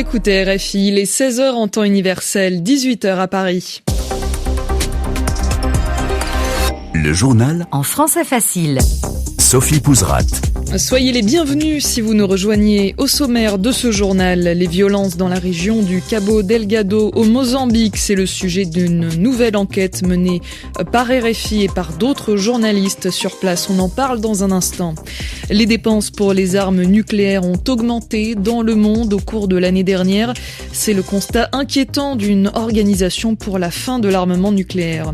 écoutez RFI, il est 16h en temps universel, 18h à Paris. Le journal en français facile. Sophie Pouzrat. Soyez les bienvenus si vous nous rejoignez. Au sommaire de ce journal, les violences dans la région du Cabo Delgado au Mozambique. C'est le sujet d'une nouvelle enquête menée par RFI et par d'autres journalistes sur place. On en parle dans un instant. Les dépenses pour les armes nucléaires ont augmenté dans le monde au cours de l'année dernière. C'est le constat inquiétant d'une organisation pour la fin de l'armement nucléaire.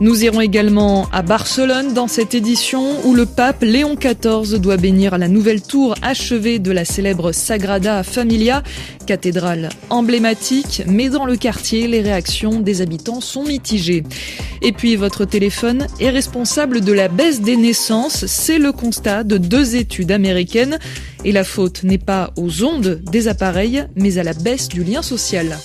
Nous irons également à Barcelone dans cette édition où le pape Léon XIV doit bénir la nouvelle tour achevée de la célèbre Sagrada Familia, cathédrale emblématique, mais dans le quartier, les réactions des habitants sont mitigées. Et puis votre téléphone est responsable de la baisse des naissances, c'est le constat de 2 études américaines. Et la faute n'est pas aux ondes des appareils, mais à la baisse du lien social.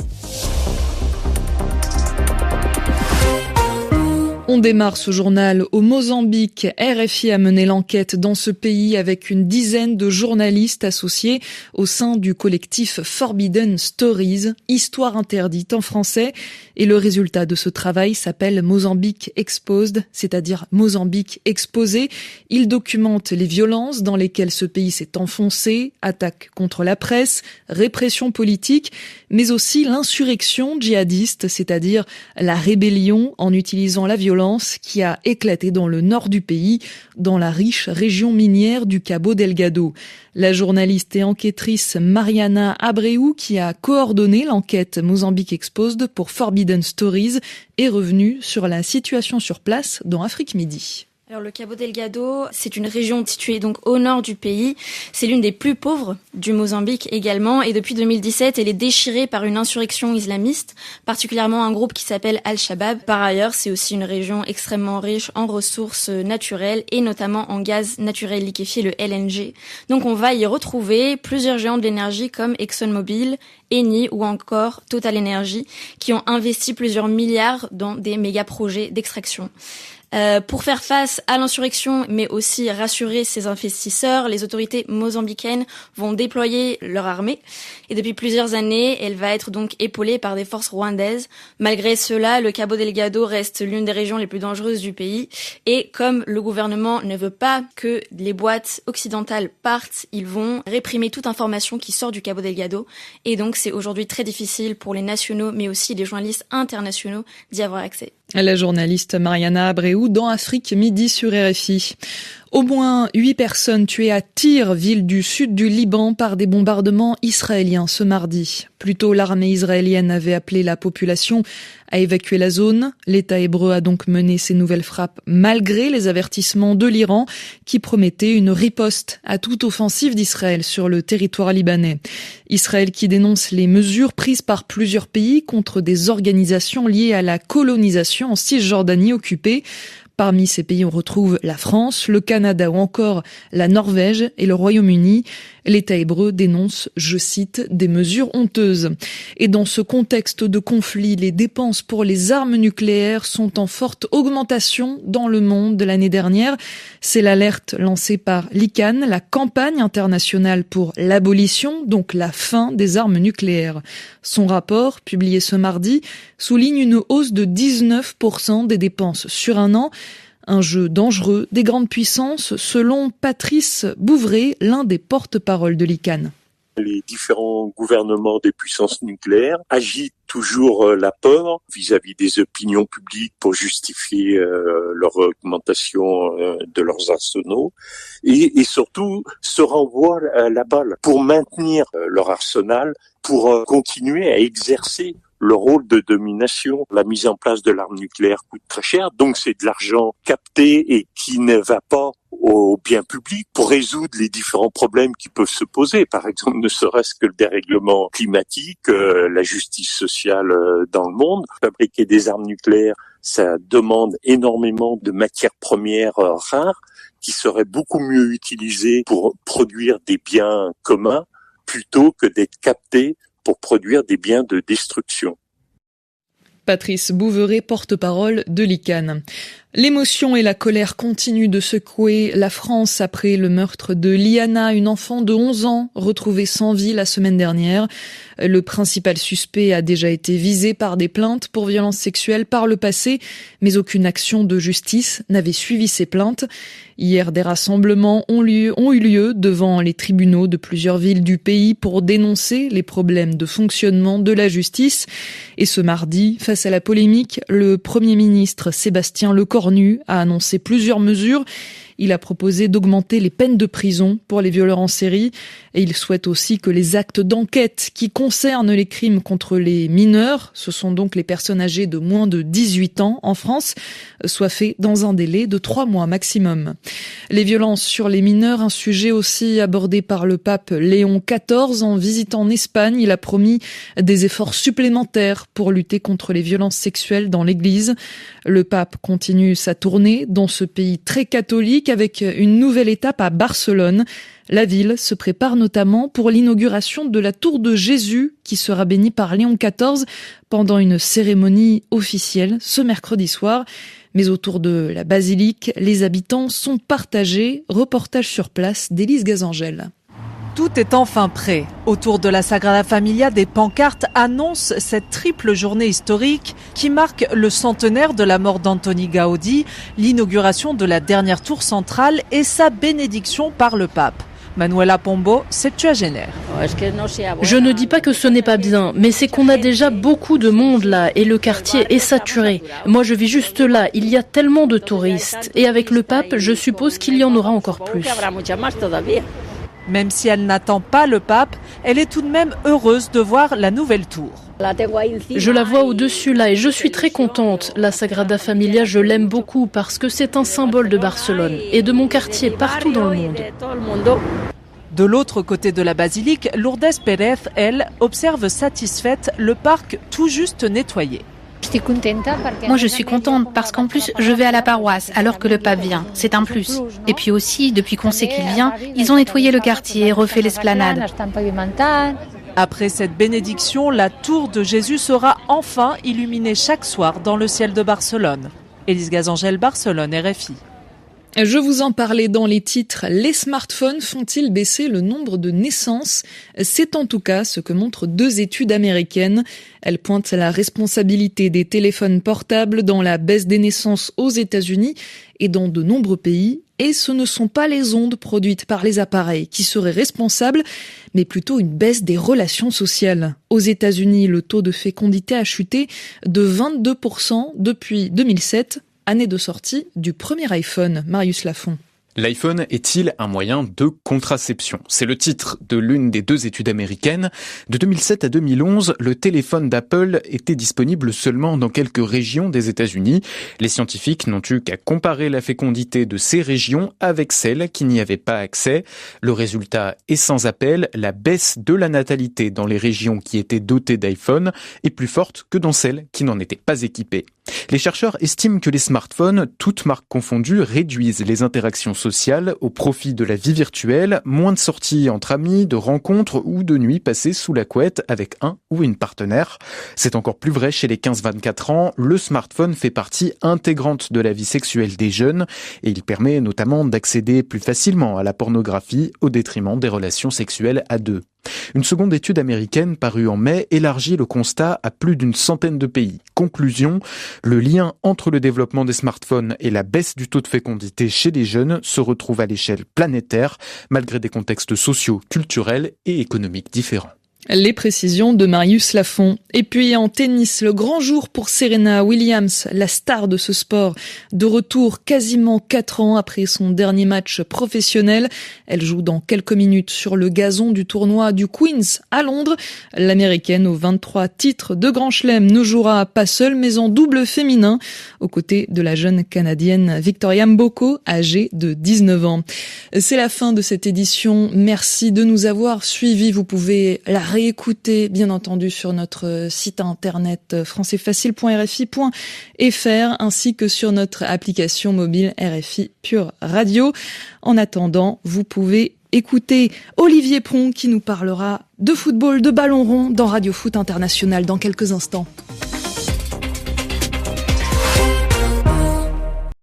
On démarre ce journal au Mozambique. RFI a mené l'enquête dans ce pays avec une dizaine de journalistes associés au sein du collectif Forbidden Stories, Histoire interdite en français. Et le résultat de ce travail s'appelle Mozambique Exposed, c'est-à-dire Mozambique exposé. Il documente les violences dans lesquelles ce pays s'est enfoncé, attaques contre la presse, répression politique, mais aussi l'insurrection djihadiste, c'est-à-dire la rébellion en utilisant la violence qui a éclaté dans le nord du pays, dans la riche région minière du Cabo Delgado. La journaliste et enquêtrice Mariana Abreu, qui a coordonné l'enquête Mozambique Exposed pour Forbidden Stories, est revenue sur la situation sur place dans Afrique Midi. Alors le Cabo Delgado, c'est une région située donc au nord du pays. C'est l'une des plus pauvres du Mozambique également. Et depuis 2017, elle est déchirée par une insurrection islamiste, particulièrement un groupe qui s'appelle Al-Shabaab. Par ailleurs, c'est aussi une région extrêmement riche en ressources naturelles et notamment en gaz naturel liquéfié, le LNG. Donc on va y retrouver plusieurs géants de l'énergie comme ExxonMobil, Eni ou encore Total Energy qui ont investi plusieurs milliards dans des méga-projets d'extraction. Pour faire face à l'insurrection, mais aussi rassurer ses investisseurs, les autorités mozambicaines vont déployer leur armée. Et depuis plusieurs années, elle va être donc épaulée par des forces rwandaises. Malgré cela, le Cabo Delgado reste l'une des régions les plus dangereuses du pays. Et comme le gouvernement ne veut pas que les boîtes occidentales partent, ils vont réprimer toute information qui sort du Cabo Delgado. Et donc, c'est aujourd'hui très difficile pour les nationaux, mais aussi les journalistes internationaux d'y avoir accès. La journaliste Mariana Abreu dans Afrique Midi sur RFI. Au moins 8 personnes tuées à Tyr, ville du sud du Liban, par des bombardements israéliens ce mardi. Plus tôt, l'armée israélienne avait appelé la population à évacuer la zone. L'État hébreu a donc mené ces nouvelles frappes malgré les avertissements de l'Iran qui promettait une riposte à toute offensive d'Israël sur le territoire libanais. Israël qui dénonce les mesures prises par plusieurs pays contre des organisations liées à la colonisation en Cisjordanie occupée. Parmi ces pays, on retrouve la France, le Canada ou encore la Norvège et le Royaume-Uni. L'État hébreu dénonce, je cite, des mesures honteuses. Et dans ce contexte de conflit, les dépenses pour les armes nucléaires sont en forte augmentation dans le monde de l'année dernière. C'est l'alerte lancée par l'ICAN, la campagne internationale pour l'abolition, donc la fin des armes nucléaires. Son rapport, publié ce mardi, souligne une hausse de 19% des dépenses sur un an. Un jeu dangereux des grandes puissances, selon Patrice Bouvray, l'un des porte-parole de l'ICAN. Les différents gouvernements des puissances nucléaires agitent toujours la peur vis-à-vis des opinions publiques pour justifier leur augmentation de leurs arsenaux et surtout se renvoient la balle pour maintenir leur arsenal, pour continuer à exercer le rôle de domination. La mise en place de l'arme nucléaire coûte très cher, donc c'est de l'argent capté et qui ne va pas au bien public pour résoudre les différents problèmes qui peuvent se poser. Par exemple, ne serait-ce que le dérèglement climatique, la justice sociale dans le monde. Fabriquer des armes nucléaires, ça demande énormément de matières premières rares qui seraient beaucoup mieux utilisées pour produire des biens communs plutôt que d'être captées pour produire des biens de destruction. Patrice Bouvray, porte-parole de l'ICAN. L'émotion et la colère continuent de secouer la France après le meurtre de Liana, une enfant de 11 ans retrouvée sans vie la semaine dernière. Le principal suspect a déjà été visé par des plaintes pour violences sexuelles par le passé, mais aucune action de justice n'avait suivi ces plaintes. Hier, des rassemblements ont eu lieu devant les tribunaux de plusieurs villes du pays pour dénoncer les problèmes de fonctionnement de la justice. Et ce mardi, face à la polémique, le Premier ministre Sébastien Lecornu a annoncé plusieurs mesures. Il a proposé d'augmenter les peines de prison pour les violeurs en série et il souhaite aussi que les actes d'enquête qui concernent les crimes contre les mineurs, ce sont donc les personnes âgées de moins de 18 ans en France, soient faits dans un délai de 3 mois maximum. Les violences sur les mineurs, un sujet aussi abordé par le pape Léon XIV en visitant en Espagne. Il a promis des efforts supplémentaires pour lutter contre les violences sexuelles dans l'Église. Le pape continue sa tournée dans ce pays très catholique avec une nouvelle étape à Barcelone. La ville se prépare notamment pour l'inauguration de la tour de Jésus qui sera bénie par Léon XIV pendant une cérémonie officielle ce mercredi soir. Mais autour de la basilique, les habitants sont partagés. Reportage sur place d'Élise Gazangel. Tout est enfin prêt. Autour de la Sagrada Familia, des pancartes annoncent cette triple journée historique qui marque le centenaire de la mort d'Antoni Gaudi, l'inauguration de la dernière tour centrale et sa bénédiction par le pape. Manuela Pombo, septuagénaire. Je ne dis pas que ce n'est pas bien, mais c'est qu'on a déjà beaucoup de monde là et le quartier est saturé. Moi je vis juste là, il y a tellement de touristes et avec le pape, je suppose qu'il y en aura encore plus. Même si elle n'attend pas le pape, elle est tout de même heureuse de voir la nouvelle tour. Je la vois au-dessus là et je suis très contente. La Sagrada Familia, je l'aime beaucoup parce que c'est un symbole de Barcelone et de mon quartier partout dans le monde. De l'autre côté de la basilique, Lourdes Pérez, elle, observe satisfaite le parc tout juste nettoyé. Moi je suis contente parce qu'en plus je vais à la paroisse alors que le pape vient, c'est un plus. Et puis aussi, depuis qu'on sait qu'il vient, ils ont nettoyé le quartier, refait l'esplanade. Après cette bénédiction, la tour de Jésus sera enfin illuminée chaque soir dans le ciel de Barcelone. Élise Gazangel, Barcelone, RFI. Je vous en parlais dans les titres. Les smartphones font-ils baisser le nombre de naissances ? C'est en tout cas ce que montrent 2 études américaines. Elles pointent la responsabilité des téléphones portables dans la baisse des naissances aux États-Unis et dans de nombreux pays. Et ce ne sont pas les ondes produites par les appareils qui seraient responsables, mais plutôt une baisse des relations sociales. Aux États-Unis, le taux de fécondité a chuté de 22% depuis 2007. Année de sortie du premier iPhone. Marius Lafont. L'iPhone est-il un moyen de contraception ? C'est le titre de l'une des 2 études américaines. De 2007 à 2011, le téléphone d'Apple était disponible seulement dans quelques régions des États-Unis. Les scientifiques n'ont eu qu'à comparer la fécondité de ces régions avec celles qui n'y avaient pas accès. Le résultat est sans appel, la baisse de la natalité dans les régions qui étaient dotées d'iPhone est plus forte que dans celles qui n'en étaient pas équipées. Les chercheurs estiment que les smartphones, toutes marques confondues, réduisent les interactions sociales au profit de la vie virtuelle, moins de sorties entre amis, de rencontres ou de nuits passées sous la couette avec un ou une partenaire. C'est encore plus vrai chez les 15-24 ans. Le smartphone fait partie intégrante de la vie sexuelle des jeunes et il permet notamment d'accéder plus facilement à la pornographie au détriment des relations sexuelles à 2. Une seconde étude américaine parue en mai élargit le constat à plus d'une centaine de pays. Conclusion, le lien entre le développement des smartphones et la baisse du taux de fécondité chez les jeunes se retrouve à l'échelle planétaire, malgré des contextes sociaux, culturels et économiques différents. Les précisions de Marius Lafont. Et puis en tennis, le grand jour pour Serena Williams, la star de ce sport, de retour quasiment 4 ans après son dernier match professionnel. Elle joue dans quelques minutes sur le gazon du tournoi du Queen's à Londres. L'américaine aux 23 titres de Grand Chelem ne jouera pas seule mais en double féminin, aux côtés de la jeune canadienne Victoria Mboko, âgée de 19 ans. C'est la fin de cette édition. Merci de nous avoir suivis. Vous pouvez la réécouter, bien entendu, sur notre site internet françaisfacile.rfi.fr ainsi que sur notre application mobile RFI Pure Radio. En attendant, vous pouvez écouter Olivier Pron qui nous parlera de football, de ballon rond dans Radio Foot International dans quelques instants.